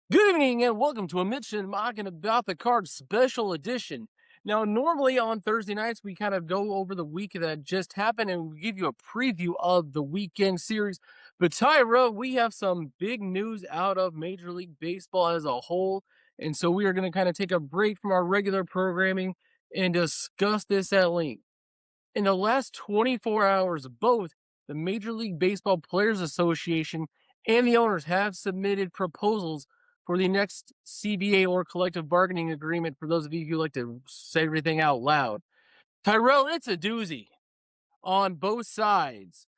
Good evening and welcome to a Mitch'nandMauck'n About the Card special edition. Now, normally on Thursday nights, we kind of go over the week that just happened and we give you a preview of the weekend series. But Tyra, we have some big news out of Major League Baseball as a whole. And so we are going to kind of take a break from our regular programming and discuss this at length. In the last 24 hours, both the Major League Baseball Players Association and the owners have submitted proposals for the next CBA or collective bargaining agreement for those of you who like to say everything out loud. Tyrell, it's a doozy on both sides.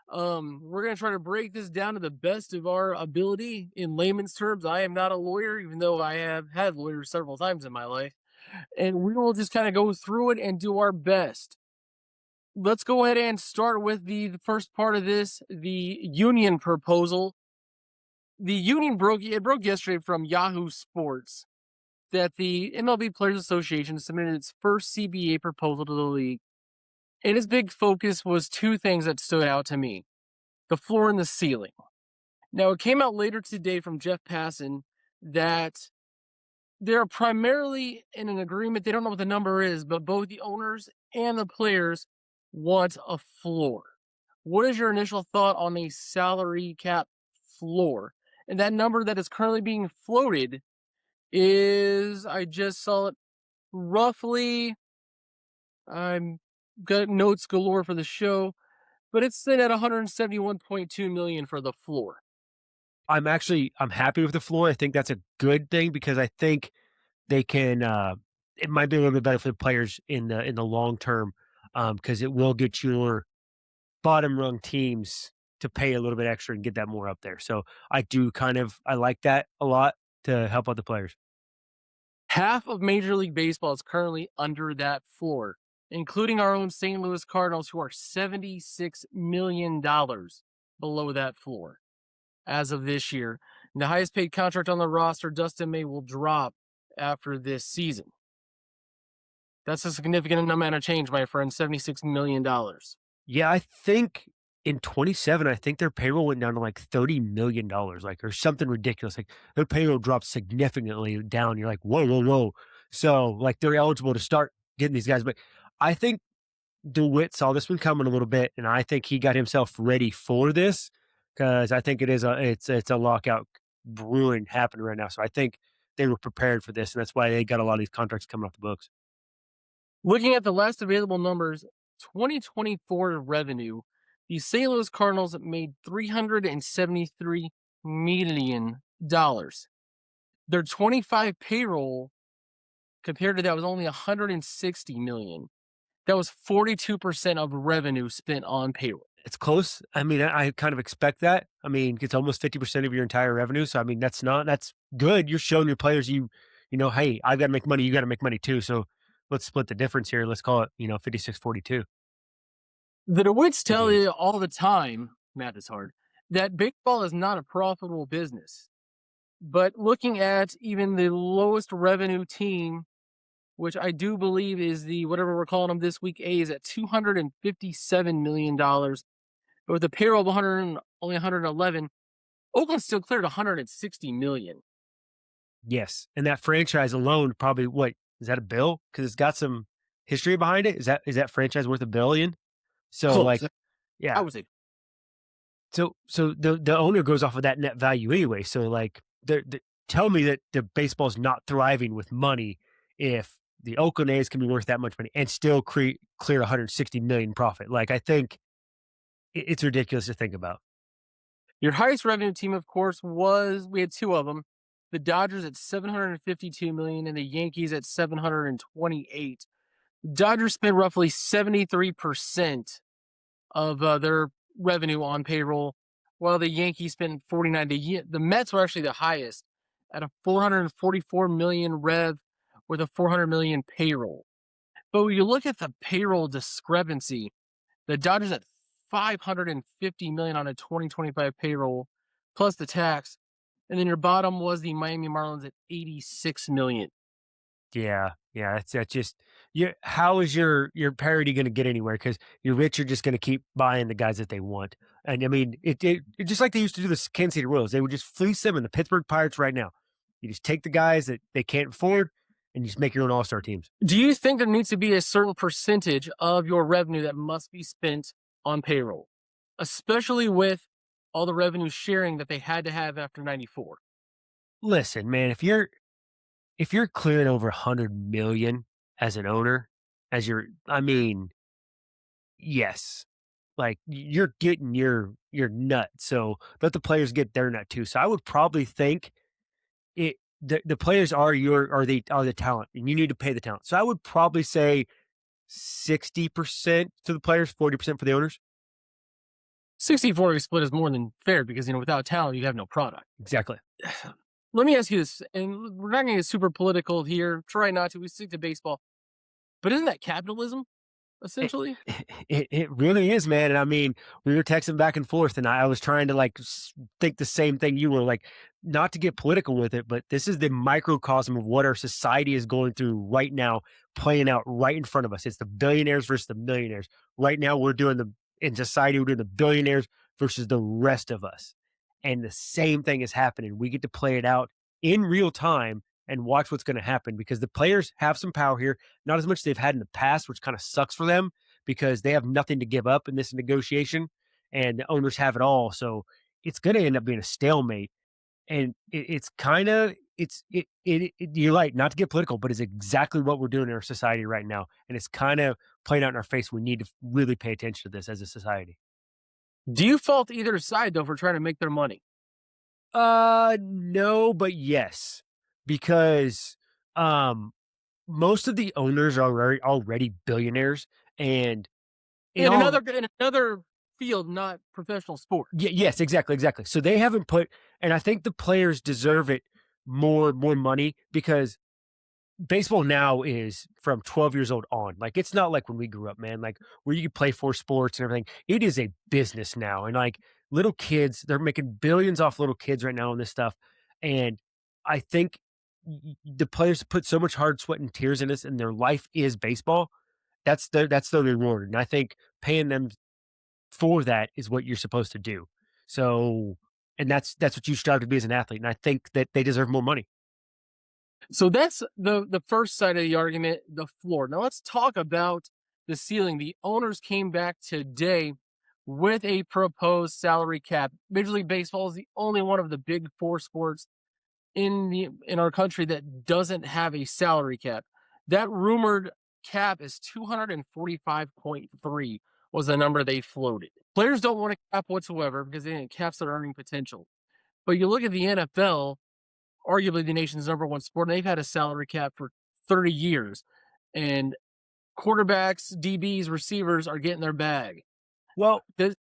We're going to try to break this down to the best of our ability in layman's terms. I am not a lawyer, even though I have had lawyers several times in my life. And we will just kind of go through it and do our best. Let's go ahead and start with the first part of this, the union proposal. The union broke yesterday from Yahoo Sports that the MLB Players Association submitted its first CBA proposal to the league. And its big focus was two things that stood out to me: the floor and the ceiling. Now, it came out later today from Jeff Passan that they're primarily in an agreement. They don't know what the number is, but both the owners and the players want a floor. What is your initial thought on a salary cap floor? And that number that is currently being floated is, I just saw it, roughly, I'm got notes galore for the show, but it's sitting at 171.2 million for the floor. I'm happy with the floor. I think that's a good thing because I think they can it might be a little bit better for the players in the long term, because it will get your bottom rung teams to pay a little bit extra and get that more up there. So I like that a lot to help out the players. Half of Major League Baseball is currently under that floor, including our own St. Louis Cardinals, who are $76 million below that floor as of this year. And the highest paid contract on the roster, Dustin May, will drop after this season. That's a significant amount of change, my friend. $76 million. Yeah, I think in 27, I think their payroll went down to like $30 million, like, or something ridiculous. Like their payroll dropped significantly down. You're like, whoa, whoa, whoa. So like they're eligible to start getting these guys. But I think DeWitt saw this one coming a little bit, and I think he got himself ready for this because I think it's a lockout brewing happening right now. So I think they were prepared for this, and that's why they got a lot of these contracts coming off the books. Looking at the last available numbers, 2024 revenue, the St. Louis Cardinals made $373 million. Their 25 payroll compared to that was only 160 million. That was 42% of revenue spent on payroll. It's close. I mean, I kind of expect that. I mean, it's almost 50% of your entire revenue. So I mean, that's good. You're showing your players hey, I've got to make money, you got to make money too. So let's split the difference here. Let's call it, 56-42. The DeWitts Good tell game. you all the time, math is hard, that baseball is not a profitable business. But looking at even the lowest revenue team, which I do believe is the whatever we're calling them this week, A, is at $257 million. But with a payroll of 100, only 111, Oakland still cleared 160 million. Yes. And that franchise alone, probably what is that a bill? Because it's got some history behind it. Is that franchise worth $1 billion? So Close. like, I yeah. would say So the owner goes off of that net value anyway. So like, tell me that the baseball's not thriving with money if the Oakland A's can be worth that much money and still clear 160 million profit. Like I think it's ridiculous to think about. your highest revenue team, of course, we had two of them. The Dodgers at 752 million and the Yankees at 728. Dodgers spent roughly 73% of their revenue on payroll, while the Yankees spent 49. The Mets were actually the highest at a 444 million rev with a 400 million payroll. But when you look at the payroll discrepancy, the Dodgers at 550 million on a 2025 payroll plus the tax, and then your bottom was the Miami Marlins at 86 million. Yeah, yeah. That's just how is your parity going to get anywhere? Because your rich are just going to keep buying the guys that they want. And I mean, it just like they used to do the Kansas City Royals. They would just fleece them in the Pittsburgh Pirates right now. You just take the guys that they can't afford, and you just make your own all-star teams. Do you think there needs to be a certain percentage of your revenue that must be spent on payroll, especially with all the revenue sharing that they had to have after 94? Listen, man, if you're clearing over 100 million as an owner, as your I mean, yes. Like, you're getting your nut, so let the players get their nut too. So I would probably think the players are the talent, and you need to pay the talent. So I would probably say 60% to the players, 40% for the owners. 60-40 split is more than fair because, without talent, you have no product. Exactly. Let me ask you this, and we're not going to get super political here. Try not to. We stick to baseball. But isn't that capitalism, It essentially? it really is, man, and I mean, we were texting back and forth, and I was trying to, like, think the same thing you were, like, not to get political with it, but this is the microcosm of what our society is going through right now, playing out right in front of us. It's the billionaires versus the millionaires. Right now, we're doing the in society, we're doing the billionaires versus the rest of us, and the same thing is happening. We get to play it out in real time and watch what's gonna happen because the players have some power here, not as much as they've had in the past, which kinda sucks for them because they have nothing to give up in this negotiation, and the owners have it all, so it's gonna end up being a stalemate, and it's kinda you're right, not to get political, but it's exactly what we're doing in our society right now, and it's kinda playing out in our face. We need to really pay attention to this as a society. Do you fault either side, though, for trying to make their money? No, but yes, because, um, most of the owners are already billionaires, and in all In another field, not professional sports. yes, exactly, exactly. So they haven't put and I think the players deserve it more money because baseball now is from 12 years old on. Like, it's not like when we grew up, man, like, where you could play 4 sports and everything. It is a business now, and, like, little kids, they're making billions off little kids right now on this stuff, and I think the players put so much hard sweat and tears in this, and their life is baseball. That's their reward, and I think paying them for that is what you're supposed to do. So and that's what you strive to be as an athlete, and I think that they deserve more money. So that's the first side of the argument, the floor. Now let's talk about the ceiling. The owners came back today with a proposed salary cap. Major League Baseball is the only one of the big four sports in our country that doesn't have a salary cap. That rumored cap is 245.3 was the number they floated. Players don't want a cap whatsoever because it caps their earning potential. But you look at the NFL, arguably the nation's number one sport, and they've had a salary cap for 30 years. And quarterbacks, DBs, receivers are getting their bag. Well, This,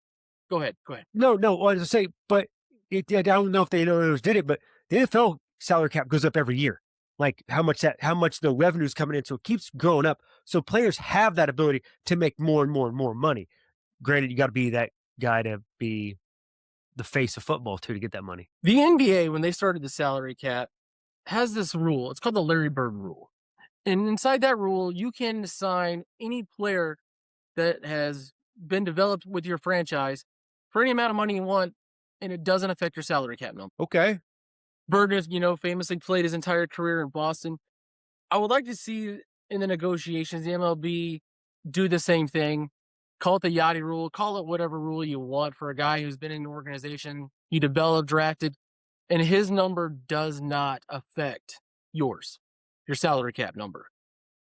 go ahead. Go ahead. no, I was gonna say, but I don't know if they know did it, but the NFL salary cap goes up every year. Like, how much the revenue is coming in, so it keeps growing up. So players have that ability to make more and more and more money. Granted, you gotta be that guy to be the face of football too to get that money. The NBA, when they started the salary cap, has this rule. It's called the Larry Bird rule. And inside that rule, you can sign any player that has been developed with your franchise for any amount of money you want, and it doesn't affect your salary cap number. Okay. Bird has, famously played his entire career in Boston. I would like to see in the negotiations the MLB do the same thing. Call it the Yachty rule, call it whatever rule you want for a guy who's been in an organization you developed, drafted, and his number does not affect yours, your salary cap number.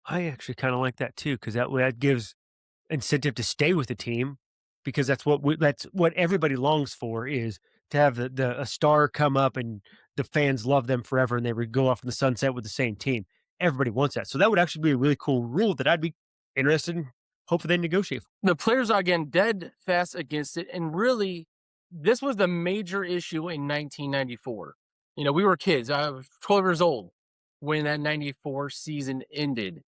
I actually kinda like that too, because that gives incentive to stay with the team because that's what everybody longs for is to have the a star come up and the fans love them forever and they would go off in the sunset with the same team. Everybody wants that. So that would actually be a really cool rule that I'd be interested in hopefully they negotiate. The players are again dead fast against it, and really, this was the major issue in 1994. We were kids. I was 12 years old when that 94 season ended.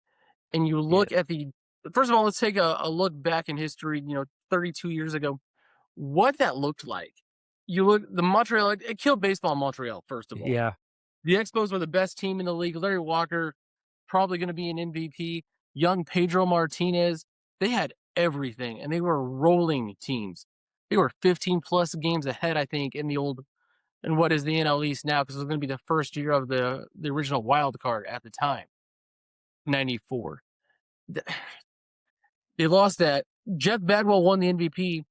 And you Yeah. look at the first of all, let's take a look back in history, 32 years ago, what that looked like. You look the Montreal, it killed baseball in Montreal, first of all. Yeah. The Expos were the best team in the league. Larry Walker, probably going to be an MVP. Young Pedro Martinez, they had everything, and they were rolling teams. They were 15 plus games ahead, I think, in the old and what is the NL East now, because it was going to be the first year of the original wild card at the time, 94. They lost that. Jeff Bagwell won the MVP.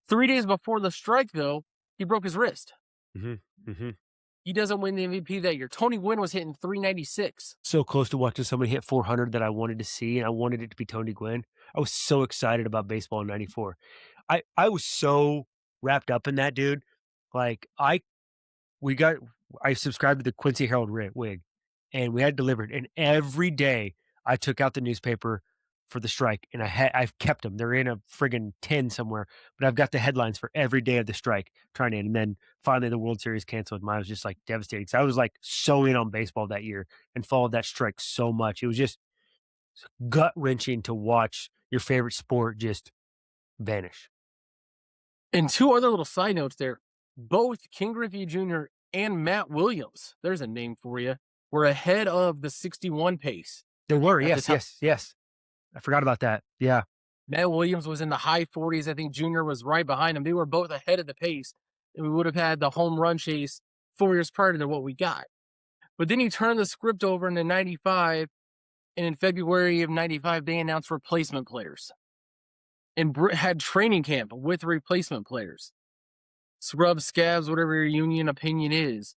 3 days before the strike, though, he broke his wrist. Mhm, mhm. He doesn't win the MVP that year. Tony Gwynn was hitting 396. So close to watching somebody hit 400 that I wanted to see, and I wanted it to be Tony Gwynn. I was so excited about baseball in '94. I was so wrapped up in that, dude. Like, we got I subscribed to the Quincy Herald Wig, and we had delivered, and every day I took out the newspaper for the strike, and I've kept them. They're in a friggin' tin somewhere, but I've got the headlines for every day of the strike trying to end, and then finally the World Series canceled, and I was just, like, devastated 'cause I was, like, so in on baseball that year and followed that strike so much. It was just gut-wrenching to watch your favorite sport just vanish. And two other little side notes there. Both King Griffey Jr. and Matt Williams, there's a name for you, were ahead of the 61 pace There were, at the yes, time. yes, yes. I forgot about that. Yeah. Matt Williams was in the high 40s. I think Jr. was right behind him. They were both ahead of the pace, and we would have had the home run chase 4 years prior to what we got. But then you turn the script over into 95, and in February of 95, they announced replacement players and had training camp with replacement players. Scrubs, scabs, whatever your union opinion is.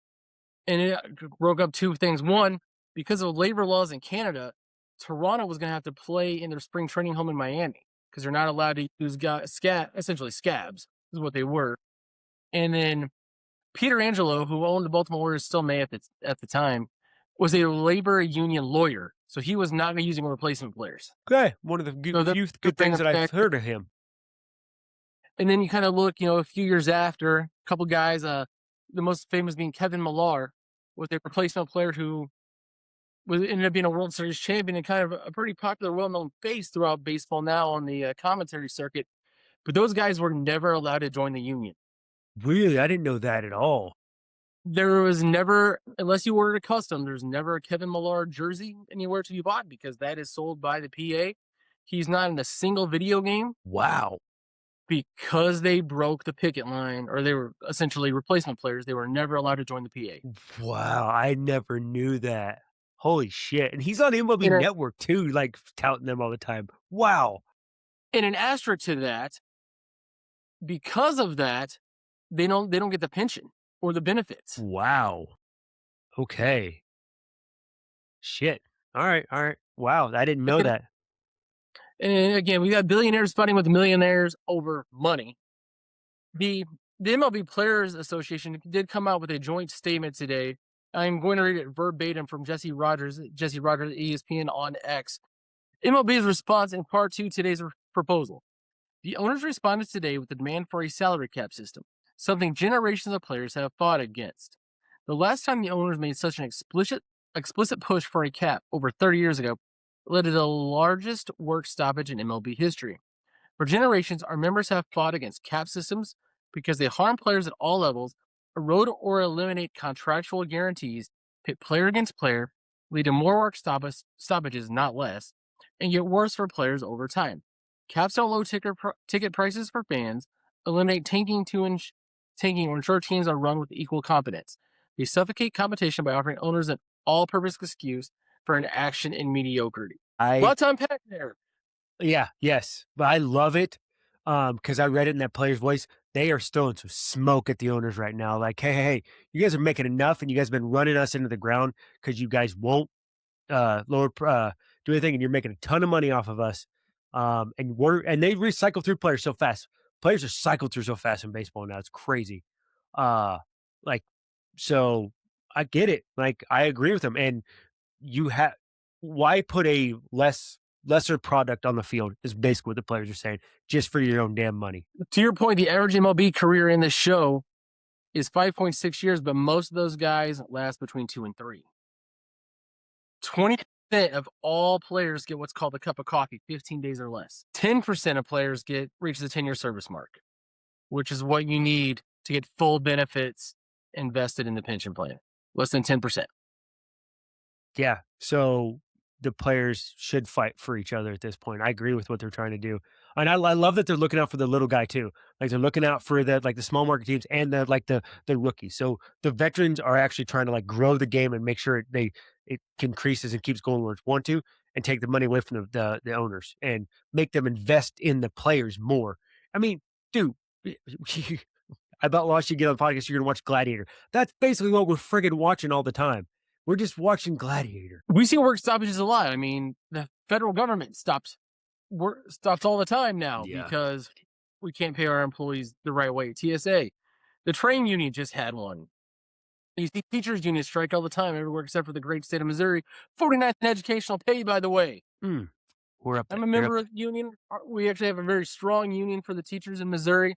And it broke up two things. One, because of labor laws in Canada, Toronto was going to have to play in their spring training home in Miami because they're not allowed to use essentially scabs, is what they were. And then Peter Angelo, who owned the Baltimore Orioles, still may at the time, was a labor union lawyer. So he was not using replacement players. Okay, one of the So that's few the good thing things that I've effect. heard of him. And then you kind of look, a few years after, a couple guys, the most famous being Kevin Millar, with a replacement player who ended up being a World Series champion and kind of a pretty popular, well-known face throughout baseball now on the commentary circuit. But those guys were never allowed to join the union. Really? I didn't know that at all. There was never, unless you ordered a custom, there's never a Kevin Millar jersey anywhere to be bought because that is sold by the PA. He's not in a single video game Wow. because they broke the picket line, or they were essentially replacement players. They were never allowed to join the PA. Wow, I never knew that. Holy shit, and he's on MLB In, a, Network too, like, touting them all the time. Wow. in an asterisk to that, because of that, they don't get the pension or the benefits. Wow. Okay. Shit. Alright, alright. Wow, I didn't know And, that. and again, we got billionaires fighting with millionaires over money. The the MLB Players Association did come out with a joint statement today. I'm going to read it verbatim from Jesse Rogers, ESPN on X. MLB's response in part to today's proposal. The owners responded today with the demand for a salary cap system, something generations of players have fought against. The last time the owners made such an explicit push for a cap, over 30 years ago, led to the largest work stoppage in MLB history. For generations, our members have fought against cap systems because they harm players at all levels, erode or eliminate contractual guarantees, pit player against player, lead to more work stoppages, not less, and get worse for players over time. Caps don't low ticket prices for fans, eliminate tanking or ensure teams are run with equal competence. They suffocate competition by offering owners an all-purpose excuse for an action in mediocrity. I Lots to unpack there. Yeah, yes, but I love it, because I read it in that player's voice. They are throwing some smoke at the owners right now, like, "Hey, hey, hey, you guys are making enough, and you guys have been running us into the ground because you guys won't, do anything, and you're making a ton of money off of us." And they recycle through players so fast. Players are cycled through so fast in baseball now, it's crazy. Uh, like, so I get it, like, I agree with them, and you have why put a lesser product on the field is basically what the players are saying, just for your own damn money. To your point, the average MLB career in this show is 5.6 years, but most of those guys last between 2 and 3. 20% of all players get what's called a cup of coffee, 15 days or less. 10% of players reach the 10-year service mark, which is what you need to get full benefits invested in the pension plan. Less than 10%. Yeah, so the players should fight for each other at this point. I agree with what they're trying to do. And I love that they're looking out for the little guy too. Like they're looking out for the small market teams and the rookies. So the veterans are actually trying to like grow the game and make sure it increases and keeps going where it's want to, and take the money away from the owners and make them invest in the players more. I mean, dude, I about lost you get on the podcast. You're gonna watch Gladiator. That's basically what we're friggin' watching all the time. We're just watching Gladiator. We see work stoppages a lot. I mean, the federal government stops all the time now Yeah. because we can't pay our employees the right way. TSA, the train union just had one. You see teachers unions strike all the time everywhere except for the great state of Missouri. 49th in educational pay, by the way. Mm, we're up there. I'm a You're up member of there. the union. We actually have a very strong union for the teachers in Missouri.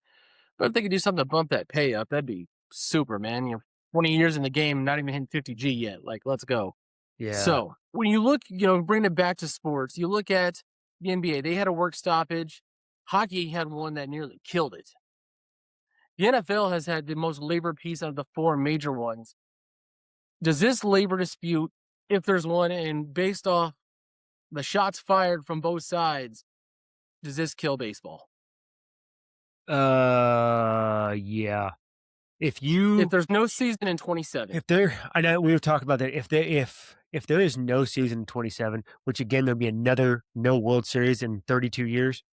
But if they could do something to bump that pay up, that'd be super, man. You're 20 years in the game, not even hitting 50G yet. Like, let's go. Yeah. So when you look, bring it back to sports, you look at the NBA, they had a work stoppage. Hockey had one that nearly killed it. The NFL has had the most labor peace out of the four major ones. Does this labor dispute, if there's one, and based off the shots fired from both sides, does this kill baseball? Yeah. If If you there's no season in 27, if there I know we were talking about that. If there is no season in 27, which again there'll be another no World Series in 32 years,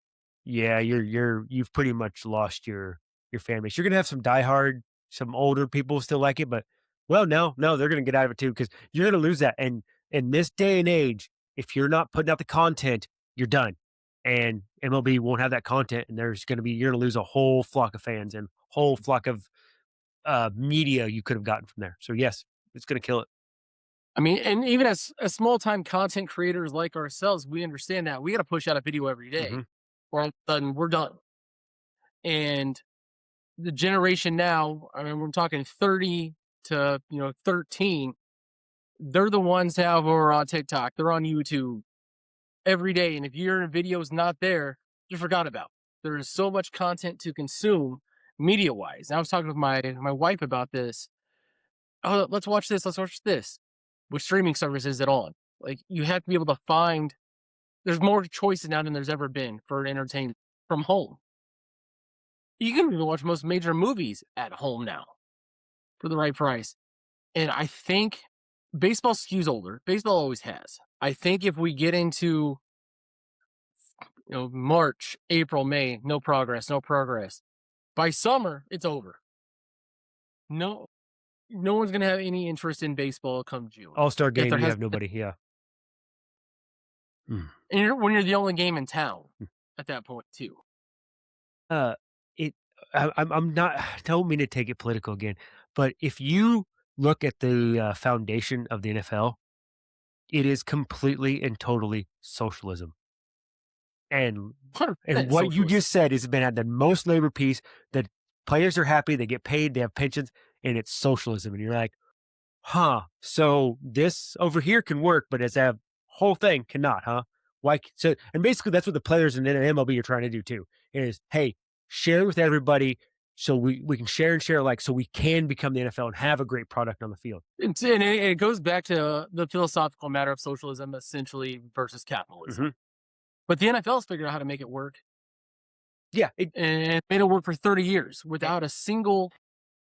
yeah, you've pretty much lost your fan base. You're gonna have some diehard, some older people still like it, but well, no, they're gonna get out of it too because you're gonna lose that. And in this day and age, if you're not putting out the content, you're done. And MLB won't have that content, and you're gonna lose a whole flock of fans and whole flock of media you could have gotten from there. So yes, it's gonna kill it. I mean, and even as small time content creators like ourselves, we understand that we got to push out a video every day, Hmm. or all of a sudden we're done. And the generation now, I mean, we're talking 30 to 13. They're the ones that are on TikTok. They're on YouTube every day, and if your video's not there, you're forgot about. There is so much content to consume media wise. I was talking with my wife about this. Oh, let's watch this. Let's watch this. With streaming services is it on? Like you have to be able to find. There's more choices now than there's ever been for entertainment from home. You can even watch most major movies at home now for the right price. And I think baseball skews older. Baseball always has. I think if we get into March, April, May, no progress, no progress. By summer, it's over. No, no one's gonna have any interest in baseball come June. All-Star If game, there you has, have nobody. Yeah. Mm. and when you're the only game in town at that point too. Uh, it. I'm not. Don't mean to take it political again, but if you look at the foundation of the NFL, it is completely and totally socialism. And 100% what you socialism. just said is been at the most labor peace. That players are happy, they get paid, they have pensions, and it's socialism. And you're like, huh? So this over here can work, but as a whole thing cannot, huh? So? And basically, that's what the players in MLB are trying to do too. Is hey, share with everybody, so we can share and share alike, so we can become the NFL and have a great product on the field. And it goes back to the philosophical matter of socialism, essentially versus capitalism. Hmm. But the NFL's figured out how to make it work, Yeah, and made it work for 30 years without a single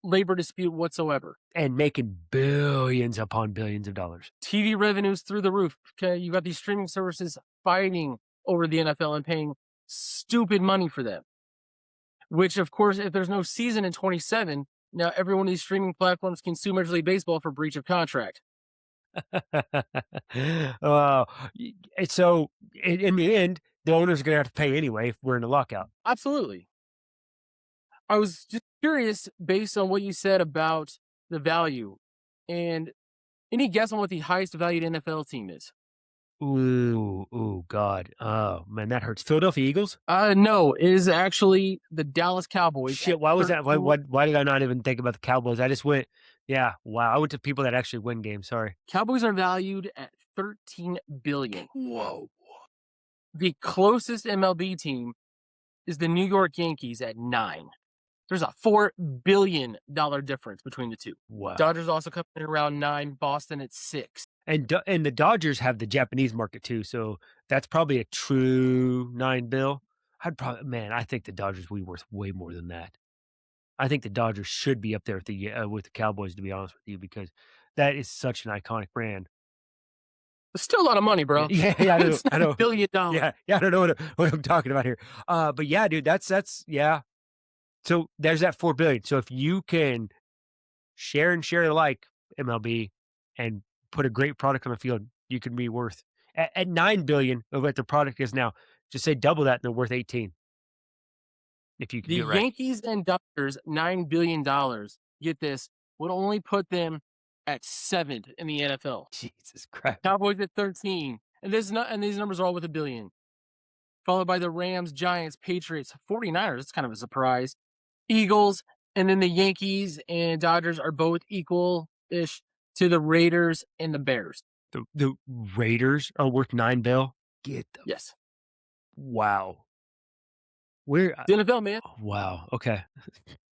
labor dispute whatsoever. and making billions upon billions of dollars. TV revenues through the roof. Okay, you got these streaming services fighting over the NFL and paying stupid money for them. Which, of course, if there's no season in 27, now every one of these streaming platforms can sue Major League Baseball for breach of contract. uh, and so in the end, the owners are going to have to pay anyway if we're in a lockout. Absolutely. I was just curious, based on what you said about the value, and any guess on what the highest valued NFL team is? Ooh, God. Oh, man, that hurts. Philadelphia Eagles? No, it is actually the Dallas Cowboys at Shit, why was that? 13. Why did I not even think about the Cowboys? I just went, yeah, wow. I went to people that actually win games. Sorry. Cowboys are valued at 13 billion. Whoa. The closest MLB team is the New York Yankees at 9. There's a $4 billion difference between the two. Wow. Dodgers also come in around 9, Boston at 6. And the Dodgers have the Japanese market too, so that's probably a true 9 bill. I'd probably man, I think the Dodgers would be worth way more than that. I think the Dodgers should be up there with the Cowboys, to be honest with you, because that is such an iconic brand. It's still a lot of money, Yeah, bro. yeah, I know, It's I know. $9 billion. Yeah, I don't know what I'm talking about here. But yeah, dude, that's yeah. So there's that 4 billion. So if you can share and share alike MLB and put a great product on the field, you can be worth at 9 billion of what the product is now. Just say double that, and they're worth 18 if you can The do it right. Yankees and Dodgers, $9 billion. Get this, would only put them at 7th in the NFL. Jesus Christ. Cowboys at 13. And these numbers are all with a billion. Followed by the Rams, Giants, Patriots, 49ers. It's kind of a surprise. Eagles, and then the Yankees and Dodgers are both equal-ish to the Raiders and the Bears. The Raiders are worth 9 bill. Get the Yes. wow. Where The NFL, man. oh, wow. Okay.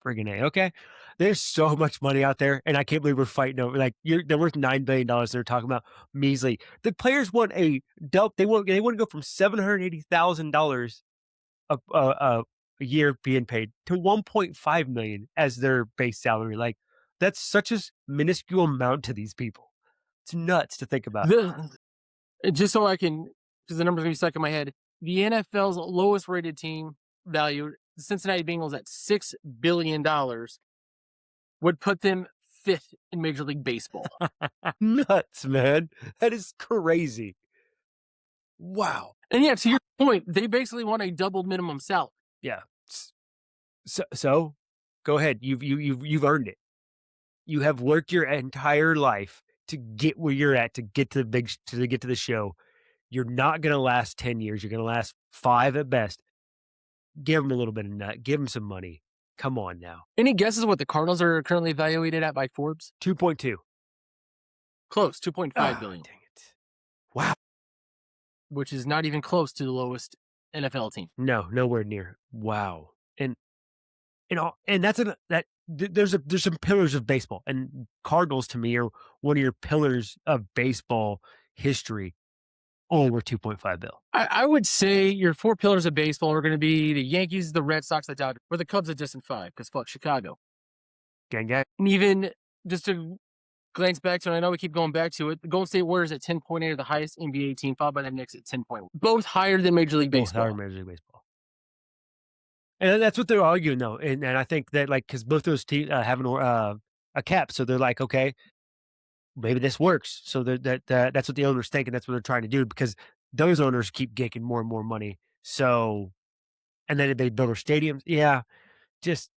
Friggin' A. Okay. There's so much money out there, and I can't believe we're fighting over they're worth $9 billion. They're talking about measly. The players want they want to go from $780,000 a year being paid to 1.5 million as their base salary. Like that's such a minuscule amount to these people. It's nuts to think about. The just so I can, because the number's gonna be stuck in my head. The NFL's lowest rated team, valued the Cincinnati Bengals at $6 billion, would put them fifth in Major League Baseball. Nuts, man. That is crazy. Wow. And yeah, to your point, they basically want a double minimum salary. Yeah. So go ahead. You've earned it. You have worked your entire life to get where you're at, to get to the to get to the show. You're not going to last 10 years. You're going to last 5 at best. Give them a little bit of nut. Give them some money. Come on now. Any guesses what the Cardinals are currently evaluated at by Forbes? 2.2. Close, 2.5 Ah, billion, dang it. Wow. which is not even close to the lowest NFL team. No, nowhere near. Wow. And that's there's some pillars of baseball, and Cardinals to me are one of your pillars of baseball history. Only worth 2.5 bill. I would say your four pillars of baseball are going to be the Yankees, the Red Sox, the Dodgers, or the Cubs a distant five because fuck Chicago. Gang gang. And even just to glance back to it, I know we keep going back to it, the Golden State Warriors at 10.8 are the highest NBA team, followed by the Knicks at 10.1. Both higher than Major League Both higher Baseball. Major League Baseball. And that's what they're arguing though, and I think that like because both those teams have a cap, so they're like, okay, maybe this works. So that's what the owners think, and that's what they're trying to do because those owners keep getting more and more money. So, and then they build their stadiums. Yeah, just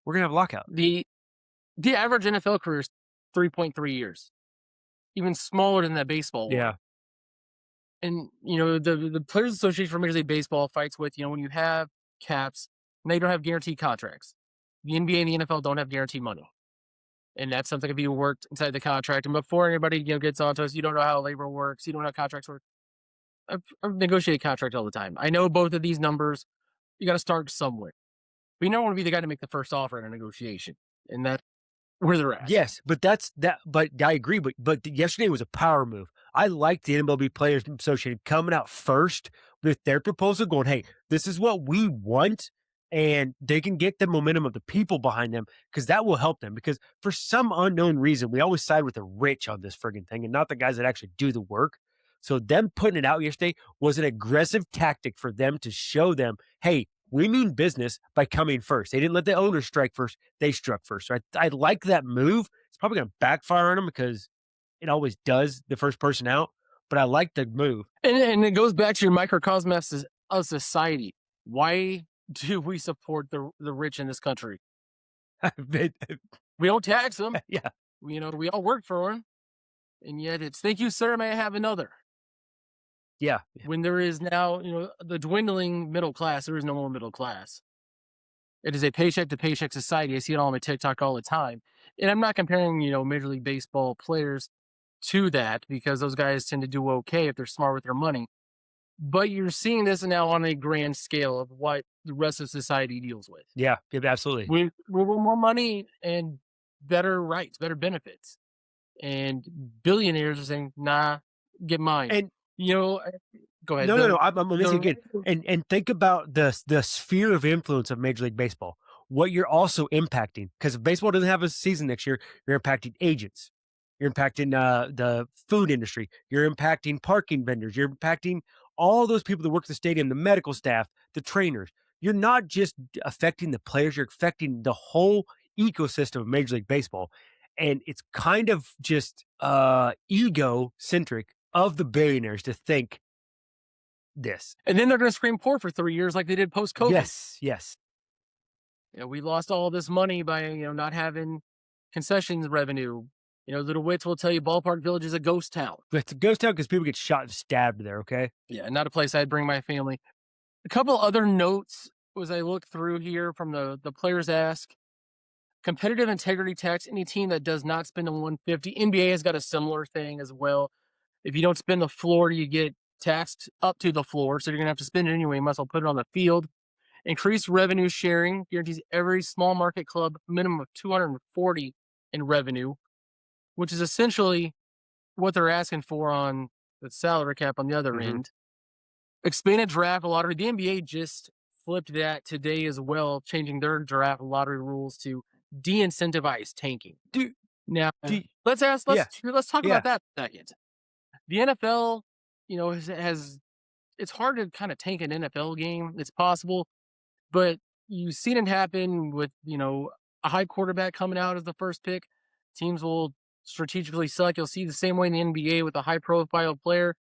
we're gonna have a lockout. The average NFL career is 3.3 years, even smaller than that baseball one. Yeah, And the Players Association for Major League Baseball fights with when you have caps, and they don't have guaranteed contracts. The NBA and the NFL don't have guaranteed money, and that's something that can be worked inside the contract. And before anybody gets onto us, you don't know how labor works, you don't know how contracts work. I've negotiated contracts all the time. I know both of these numbers. You got to start somewhere, but you don't want to be the guy to make the first offer in a negotiation, and that's where they're at. yes, but that's that. But I agree. But yesterday was a power move. I like the MLB Players Association coming out first with their proposal, going, "Hey, this is what we want," and they can get the momentum of the people behind them because that will help them. Because for some unknown reason, we always side with the rich on this friggin' thing, and not the guys that actually do the work. So them putting it out yesterday was an aggressive tactic for them to show them, "Hey, we mean business by coming first." They didn't let the owners strike first; they struck first. So I like that move. It's probably going to backfire on them because it always does the first person out. But I like the move. And it goes back to your microcosm of society. Why do we support the rich in this country? We don't tax them. Yeah, We all work for them, and yet it's thank you, sir. May I have another? yeah, When there is now, the dwindling middle class, there is no more middle class. It is a paycheck to paycheck society. I see it all on my TikTok all the time. And I'm not comparing, Major League Baseball players to that because those guys tend to do okay if they're smart with their money. But you're seeing this now on a grand scale of what the rest of society deals with. yeah, absolutely. We want more money and better rights, better benefits. And billionaires are saying, nah, get mine. And You know, Go ahead. No, no, no. I'm listening The again, and think about the sphere of influence of Major League Baseball. What you're also impacting, because if baseball doesn't have a season next year, you're impacting agents, you're impacting the food industry, you're impacting parking vendors, you're impacting all those people that work at the stadium, the medical staff, the trainers. You're not just affecting the players; you're affecting the whole ecosystem of Major League Baseball, and it's kind of just ego centric of the billionaires to think this. and then they're going to scream poor for 3 years like they did post COVID. Yes, yes. We lost all this money by not having concessions revenue. Little wits will tell you Ballpark Village is a ghost town. But it's a ghost town because people get shot and stabbed there, okay? Yeah, not a place I'd bring my family. A couple other notes as I look through here from the players ask. Competitive integrity tax, any team that does not spend the 150. NBA has got a similar thing as well. If you don't spend the floor, you get taxed up to the floor. So you're gonna have to spend it anyway. You might as well put it on the field. Increased revenue sharing guarantees every small market club minimum of 240 in revenue, which is essentially what they're asking for on the salary cap on the other Mhm. end. Expanded draft lottery. The NBA just flipped that today as well, changing their draft lottery rules to de-incentivize tanking. Do Now, do let's ask. yeah, Let's talk yeah. about that for a second. The NFL, has it's hard to kind of tank an NFL game. It's possible, but you've seen it happen with a high quarterback coming out as the first pick. Teams will strategically select. You'll see the same way in the NBA with a high profile player.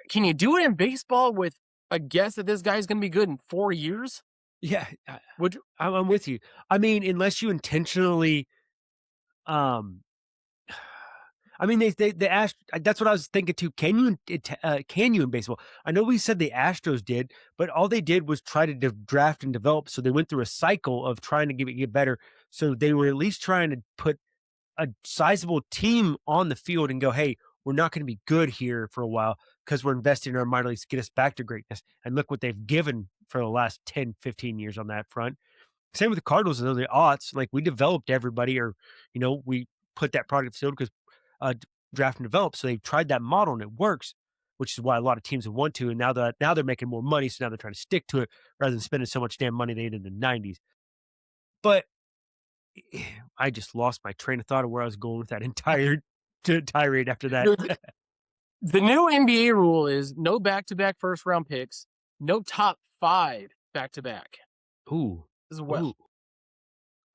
Can you do it in baseball with a guess that this guy's going to be good in 4 years? Yeah, Would you, I'm with you. I mean, unless you intentionally, um I mean, they asked that's what I was thinking too. Can you in baseball? I know we said the Astros did, but all they did was try to draft and develop, so they went through a cycle of trying to get better. So they were at least trying to put a sizable team on the field and go, "Hey, we're not gonna be good here for a while because we're investing in our minor leagues to get us back to greatness." And look what they've given for the last 10, 15 years on that front. Same with the Cardinals and the aughts. Like, we developed everybody or, we put that product field because draft and develop. So they've tried that model and it works, which is why a lot of teams have want to. And now they're making more money. So now they're trying to stick to it rather than spending so much damn money they did in the 90s. But I just lost my train of thought of where I was going with that entire tirade after that. the, the new NBA rule is no back to back first round picks, no top five back to back Ooh, as well. ooh,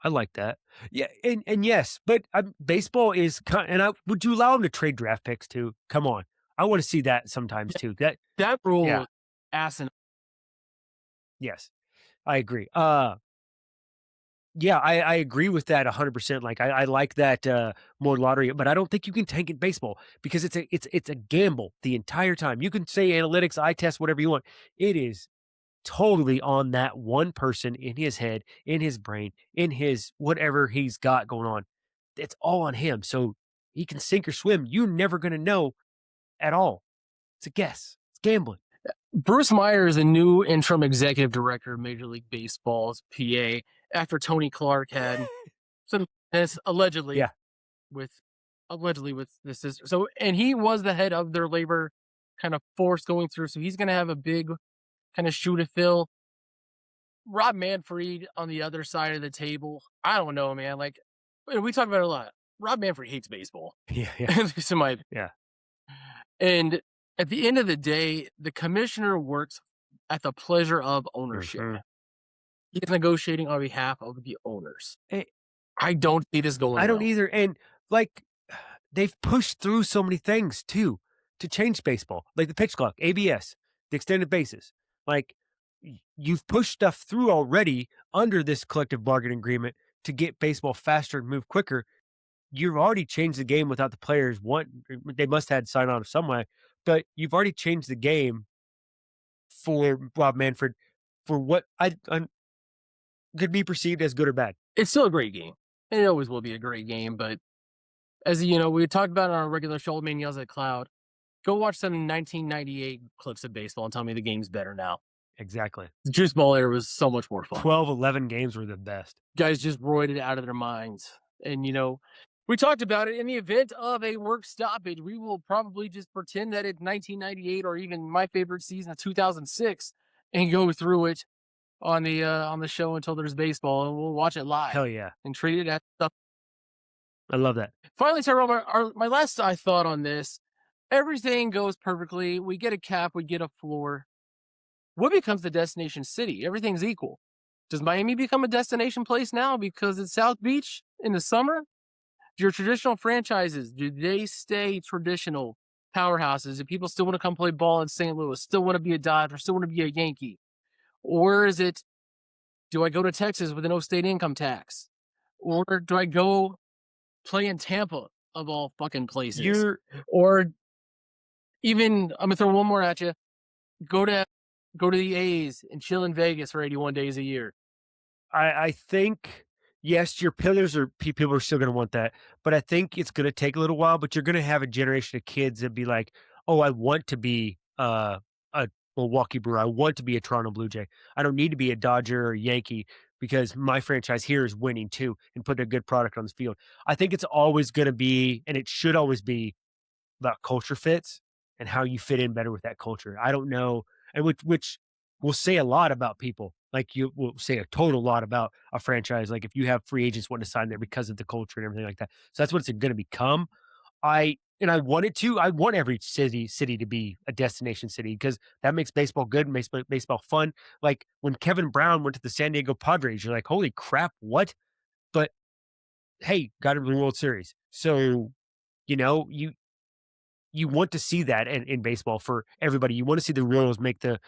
I like that. Yeah, and yes, but baseball is kind. And would you allow them to trade draft picks too? Come on, I want to see that sometimes too. That rule Yeah, is asinine. yes, I agree. Yeah, I agree with that 100%. Like, I like that more lottery, but I don't think you can tank it baseball because it's a gamble the entire time. You can say analytics, eye test, whatever you want. It is totally on that one person in his head, in his brain, in his whatever he's got going on. It's all on him. So he can sink or swim. You're never going to know at all. It's a guess. It's gambling. Bruce Meyer is a new interim executive director of Major League Baseball's PA after Tony Clark had some this Yeah. with allegedly with this sister. So and he was the head of their labor kind of force going through. So he's gonna have a big kind of shoe to fill. Rob Manfred on the other side of the table. I don't know, man. Like we talk about it a lot. Rob Manfred hates baseball. Yeah. Yeah. At least in my Yeah. and at the end of the day, the commissioner works at the pleasure of ownership. Mhm. He's negotiating on behalf of the owners. Eh, I don't see this I going don't well. either. And like, they've pushed through so many things too to change baseball, like the pitch clock, ABS, the extended bases. Like, you've pushed stuff through already under this collective bargaining agreement to get baseball faster and move quicker. You've already changed the game without the players. They must have had sign on some way, but you've already changed the game for Rob Manfred for what I could be perceived as good or bad. It's still a great game. And it always will be a great game. But as we talked about on our regular show, Man Yells at Cloud, go watch some 1998 clips of baseball and tell me the game's better now. Exactly. The juice ball era was so much more fun. 12, 11 games were the best. Guys just roided out of their minds. And We talked about it. In the event of a work stoppage, we will probably just pretend that it's 1998 or even my favorite season of 2006 and go through it on the show until there's baseball, and we'll watch it live Hell yeah. and treat it as stuff. I love that. Finally, Tyrell, my last thought on this: everything goes perfectly. We get a cap, we get a floor. What becomes the destination city? Everything's equal. Does Miami become a destination place now because it's South Beach in the summer? Your traditional franchises, do they stay traditional powerhouses? Do people still want to come play ball in St. Louis? Still want to be a Dodger? Still want to be a Yankee? Or is it, do I go to Texas with a no state income tax? Or do I go play in Tampa of all fucking places? You're Or even, I'm gonna throw one more at you. Go to go to the A's and chill in Vegas for 81 days a year. I think yes, your pillars are people are still going to want that, but I think it's going to take a little while. But you're going to have a generation of kids that be like, "Oh, I want to be a Milwaukee Brewer. I want to be a Toronto Blue Jay. I don't need to be a Dodger or a Yankee because my franchise here is winning too and putting a good product on the field." I think it's always going to be, and it should always be about culture fits and how you fit in better with that culture. I don't know, and which will say a lot about people. Like you will say a total lot about a franchise. Like if you have free agents wanting to sign there because of the culture and everything like that. So that's what it's going to become. I want it to. I want every city to be a destination city because that makes baseball good, makes baseball fun. Like when Kevin Brown went to the San Diego Padres, you're like, holy crap, what? But hey, got him the World Series. So you want to see that in baseball for everybody. You want to see the Royals make the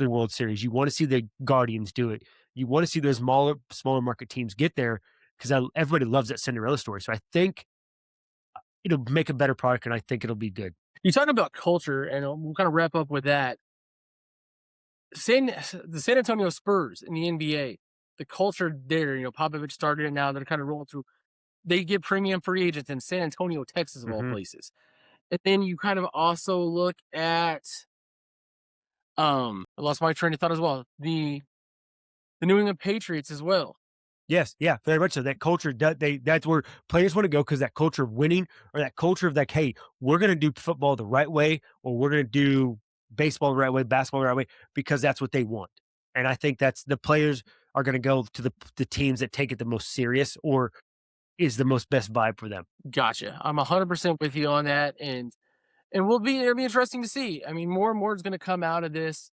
World Series. You want to see the Guardians do it. You want to see those smaller market teams get there because everybody loves that Cinderella story. So I think it'll make a better product, and I think it'll be good. You talk about culture, and we'll kind of wrap up with that. The San Antonio Spurs in the NBA, the culture there, Popovich started it now. They're kind of rolling through. They get premium free agents in San Antonio, Texas, of all Hmm. places. And then you kind of also look at, I lost my train of thought as well. The New England Patriots as well. Yes, yeah, very much so. That culture, that's where players want to go because that culture of winning or that culture of like, hey, we're going to do football the right way, or we're going to do baseball the right way, basketball the right way, because that's what they want. And I think that's the players are going to go to the teams that take it the most serious or is the most best vibe for them. Gotcha. I'm 100% with you on that, and it'll be interesting to see. I mean, more and more is going to come out of this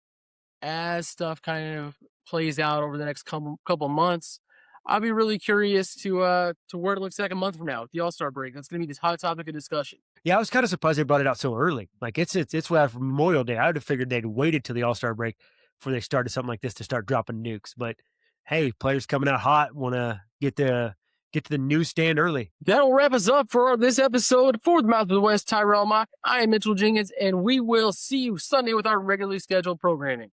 as stuff kind of plays out over the next couple months. I'll be really curious to where it looks like a month from now with the All Star break. That's going to be the hot topic of discussion. Yeah, I was kind of surprised they brought it out so early. Like it's right after Memorial Day. I would have figured they'd waited till the All Star break before they started something like this to start dropping nukes. But hey, players coming out hot want to get to the newsstand early. That'll wrap us up for this episode for the Mouth of the West. Tyrell Mock. I am Mitchell Jenkins, and we will see you Sunday with our regularly scheduled programming.